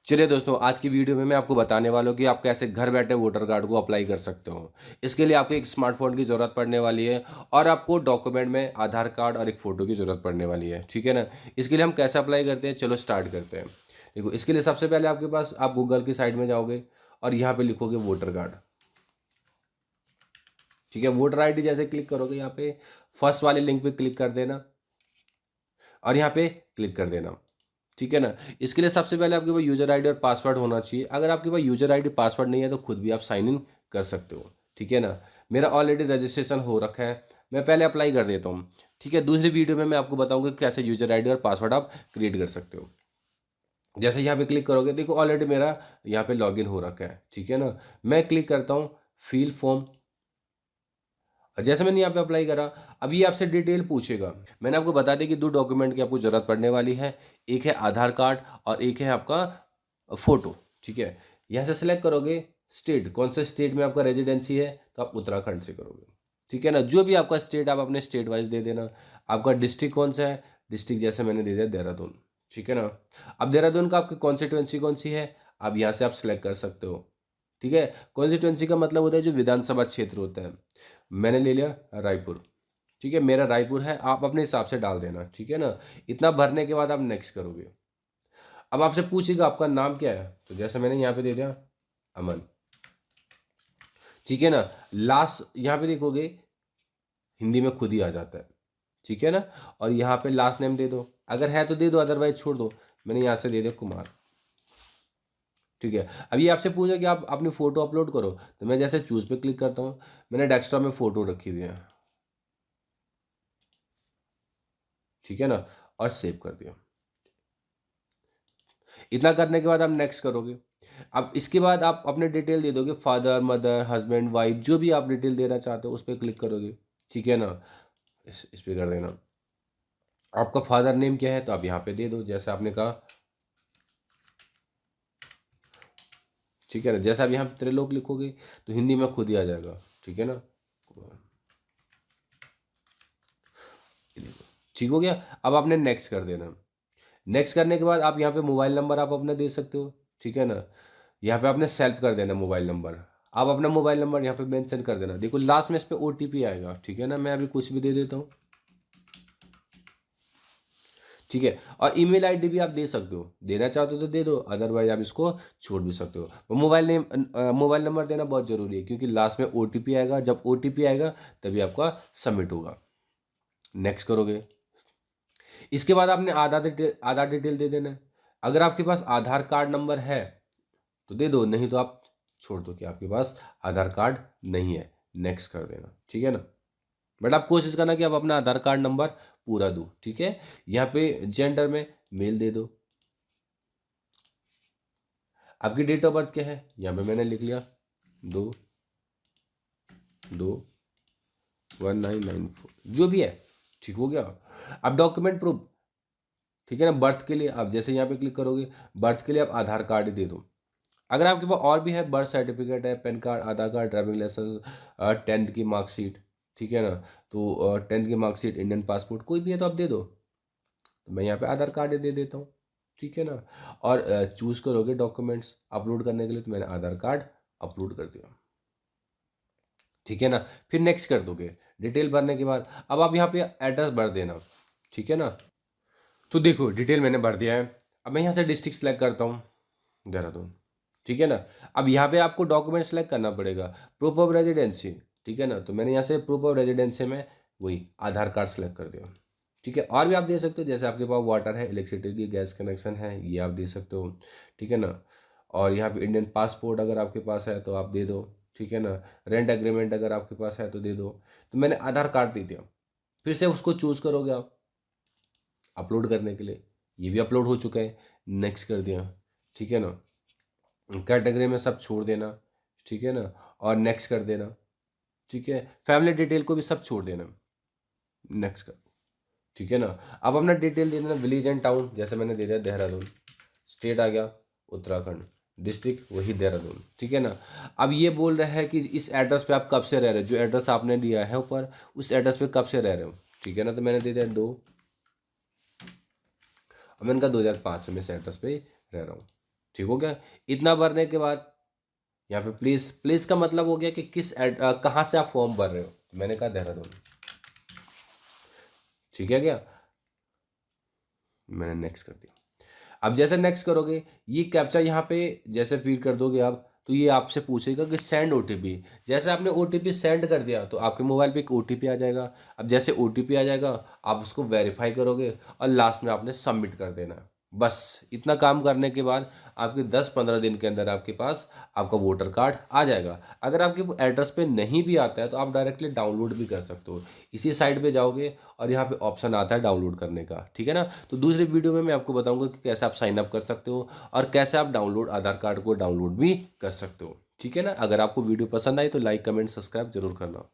चलिए दोस्तों, आज की वीडियो में मैं आपको बताने वाला हूँ कि आप कैसे घर बैठे वोटर कार्ड को अप्लाई कर सकते हो। इसके लिए आपको एक स्मार्टफ़ोन की ज़रूरत पड़ने वाली है और आपको डॉक्यूमेंट में आधार कार्ड और एक फ़ोटो की ज़रूरत पड़ने वाली है, ठीक है ना? इसके लिए हम कैसे अप्लाई करते हैं, चलो स्टार्ट करते हैं। देखो, इसके लिए सबसे पहले आपके पास आप गूगल की साइट में जाओगे और यहाँ पे लिखोगे वोटर कार्ड, ठीक है? वोटर आईडी जैसे क्लिक करोगे यहाँ पे फर्स्ट वाले लिंक पे क्लिक कर देना और यहाँ पे क्लिक कर देना। ठीक है ना? इसके लिए सबसे पहले आपके पास यूज़र आईडी और पासवर्ड होना चाहिए। अगर आपके पास यूज़र आईडी पासवर्ड नहीं है तो खुद भी आप साइन इन कर सकते हो। ठीक है ना? मेरा ऑलरेडी रजिस्ट्रेशन हो रखा है, मैं पहले अप्लाई कर देता हूँ। ठीक है? दूसरी वीडियो में मैं आपको बताऊँगा कि कैसे यूज़र आईडी और पासवर्ड आप क्रिएट कर सकते हो। जैसे यहाँ पे क्लिक करोगे, देखो ऑलरेडी मेरा यहाँ पे लॉगिन हो रखा है। ठीक है ना? मैं क्लिक करता हूँ फिल फॉर्म। जैसे मैंने यहाँ पे अप्लाई करा, अब ये आपसे डिटेल पूछेगा। मैंने आपको बता दिया कि 2 डॉक्यूमेंट की आपको ज़रूरत पड़ने वाली है। एक है आधार कार्ड और एक है आपका फ़ोटो, ठीक है? यहाँ से सिलेक्ट करोगे स्टेट, कौन से स्टेट में आपका रेज़िडेंसी है, तो आप उत्तराखंड से करोगे, ठीक है ना? जो भी आपका स्टेट आप अपने स्टेट वाइज़ दे देना। आपका डिस्ट्रिक्ट कौन-सा है, डिस्ट्रिक्ट जैसे मैंने दे दिया देहरादून, ठीक है ना? अब देहरादून का आपकी कॉन्स्टिट्यूएंसी कौन-सी है, अब यहाँ से आप सिलेक्ट कर सकते हो, ठीक है? कॉन्स्टिट्यूएंसी का मतलब होता है जो विधानसभा क्षेत्र होता है। मैंने ले लिया रायपुर, ठीक है? मेरा रायपुर है, आप अपने हिसाब से डाल देना, ठीक है ना? इतना भरने के बाद आप नेक्स्ट करोगे। अब आपसे पूछेगा आपका नाम क्या है? तो जैसे मैंने यहाँ पे दे दिया अमन, ठीक है ना? लास्ट यहाँ पे देखोगे हिंदी में खुद ही आ जाता है, ठीक है ना? और यहाँ पे लास्ट नेम दे दो, अगर है तो दे दो, अदरवाइज़ छोड़ दो। मैंने यहाँ से दे दिया कुमार, ठीक है? अब ये आपसे पूछा कि आप अपनी फ़ोटो अपलोड करो, तो मैं जैसे चूज़ पे क्लिक करता हूँ, मैंने डेस्कटॉप में फ़ोटो रखी हुई है, ठीक है ना? और सेव कर दिया। इतना करने के बाद आप नेक्स्ट करोगे। अब इसके बाद आप अपने डिटेल दे दोगे, फादर, मदर, हस्बैंड, वाइफ जो भी आप डिटेल देना चाहते हो उस पे क्लिक करोगे, ठीक है ना? इस पे कर देना। आपका फादर नेम क्या है तो आप यहाँ पे दे दो जैसे आपने कहा, ठीक है ना? जैसे आप यहाँ पे त्रिलोक लिखोगे तो हिंदी में खुद ही आ जाएगा, ठीक है ना? ठीक हो गया? अब आपने नेक्स्ट कर देना। नेक्स्ट करने के बाद आप यहाँ पे मोबाइल नंबर आप अपना दे सकते हो, ठीक है ना? यहाँ पे आपने सेल्फ कर देना मोबाइल नंबर। आप अपना मोबाइल नंबर यहाँ पे मेंशन कर देना। देखो लास्ट में इस पे ओटीपी आएगा, ठीक है ना? मैं अभी कुछ भी दे देता हूँ, ठीक है? और ईमेल आईडी भी आप दे सकते हो, देना चाहते हो तो दे दो, अदरवाइज आप इसको छोड़ भी सकते हो। और मोबाइल नंबर देना बहुत ज़रूरी है क्योंकि लास्ट में ओटीपी आएगा, जब ओटीपी आएगा तभी आपका सबमिट होगा। नेक्स्ट करोगे, इसके बाद आपने आधार डिटेल दे देना है। अगर आपके पास आधार कार्ड नंबर है तो दे दो, नहीं तो आप छोड़ दो कि आपके पास आधार कार्ड नहीं है, नेक्स्ट कर देना, ठीक है ना? बट आप कोशिश करना कि आप अपना आधार कार्ड नंबर पूरा दो, ठीक है? यहाँ पे जेंडर में मेल दे दो। आपकी डेट ऑफ बर्थ क्या है, यहाँ पे मैंने लिख लिया 2/2/1994, जो भी है, ठीक हो गया? अब डॉक्यूमेंट प्रूफ, ठीक है ना? बर्थ के लिए आप जैसे यहाँ पे क्लिक करोगे, बर्थ के लिए आप आधार कार्ड ही दे दो। अगर आपके पास और भी है, बर्थ सर्टिफिकेट है, पैन कार्ड, आधार कार्ड, ड्राइविंग लाइसेंस, 10th की मार्कशीट, ठीक है ना? तो 10th की मार्कशीट, इंडियन पासपोर्ट कोई भी है तो आप दे दो। तो मैं यहाँ पे आधार कार्ड ही दे देता हूँ, ठीक है ना? और चूज़ करोगे डॉक्यूमेंट्स अपलोड करने के लिए, तो मैंने आधार कार्ड अपलोड कर दिया, ठीक है ना? फिर नेक्स्ट कर दोगे। डिटेल भरने के बाद अब आप यहाँ पे एड्रेस भर देना, ठीक है ना? तो देखो डिटेल मैंने भर दिया है। अब मैं यहाँ से डिस्ट्रिक्ट सेलेक्ट करता हूँ, देहरादून, ठीक है ना? अब यहाँ पे आपको डॉक्यूमेंट सेलेक्ट करना पड़ेगा, प्रूफ ऑफ रेजिडेंसी, ठीक है ना? तो मैंने यहाँ से प्रूफ ऑफ रेजिडेंसी में वही आधार कार्ड सेलेक्ट कर दिया, ठीक है? और भी आप दे सकते हो, जैसे आपके पास वाटर है, इलेक्ट्रिसिटी की गैस कनेक्शन है, ये आप दे सकते हो, ठीक है ना? और यहाँ पे इंडियन पासपोर्ट अगर आपके पास है तो आप दे दो, ठीक है ना? रेंट एग्रीमेंट अगर आपके पास है तो दे दो। तो मैंने आधार कार्ड दे दिया। फिर से उसको चूज़ करोगे आप अपलोड करने के लिए, ये भी अपलोड हो चुका है, नेक्स्ट कर दिया, ठीक है ना? कैटेगरी में सब छोड़ देना, ठीक है ना? और नेक्स्ट कर देना, ठीक है? फैमिली डिटेल को भी सब छोड़ देना, नेक्स्ट कर, ठीक है ना? अब अपना डिटेल दे देना, विलेज एंड टाउन जैसे मैंने दे दिया देहरादून, स्टेट आ गया उत्तराखंड, डिस्ट्रिक्ट वही देहरादून, ठीक है ना? अब ये बोल रहा है कि इस एड्रेस पे आप कब से रह रहे हो, जो एड्रेस आपने दिया है ऊपर उस एड्रेस पे कब से रह रहे हो, ठीक है ना? तो मैंने दे दिया 2, और मैंने कहा 2005 से मैं इस एड्रेस पे रह रहा हूँ, ठीक हो गया। इतना भरने के बाद यहाँ पे प्लेस का मतलब हो गया कि कहाँ से आप फॉर्म भर रहे हो। तो मैंने कहा देहरादून, ठीक है क्या, मैंने नेक्स्ट कर दिया। अब जैसे नेक्स्ट करोगे, ये कैप्चा यहाँ पे जैसे फीड कर दोगे आप, तो ये आपसे पूछेगा कि सेंड ओटीपी। जैसे आपने ओटीपी सेंड कर दिया तो आपके मोबाइल पे एक ओटीपी आ जाएगा। अब जैसे ओटीपी आ जाएगा आप उसको वेरीफाई करोगे और लास्ट में आपने सबमिट कर देना। बस इतना काम करने के बाद आपके 10-15 दिन के अंदर आपके पास आपका वोटर कार्ड आ जाएगा। अगर आपके एड्रेस पे नहीं भी आता है तो आप डायरेक्टली डाउनलोड भी कर सकते हो। इसी साइट पे जाओगे और यहाँ पे ऑप्शन आता है डाउनलोड करने का, ठीक है ना। तो दूसरी वीडियो में मैं आपको बताऊंगा कि कैसे आप साइन अप कर सकते हो और कैसे आप आधार कार्ड को डाउनलोड भी कर सकते हो, ठीक है ना। अगर आपको वीडियो पसंद आई तो लाइक कमेंट सब्सक्राइब जरूर करना।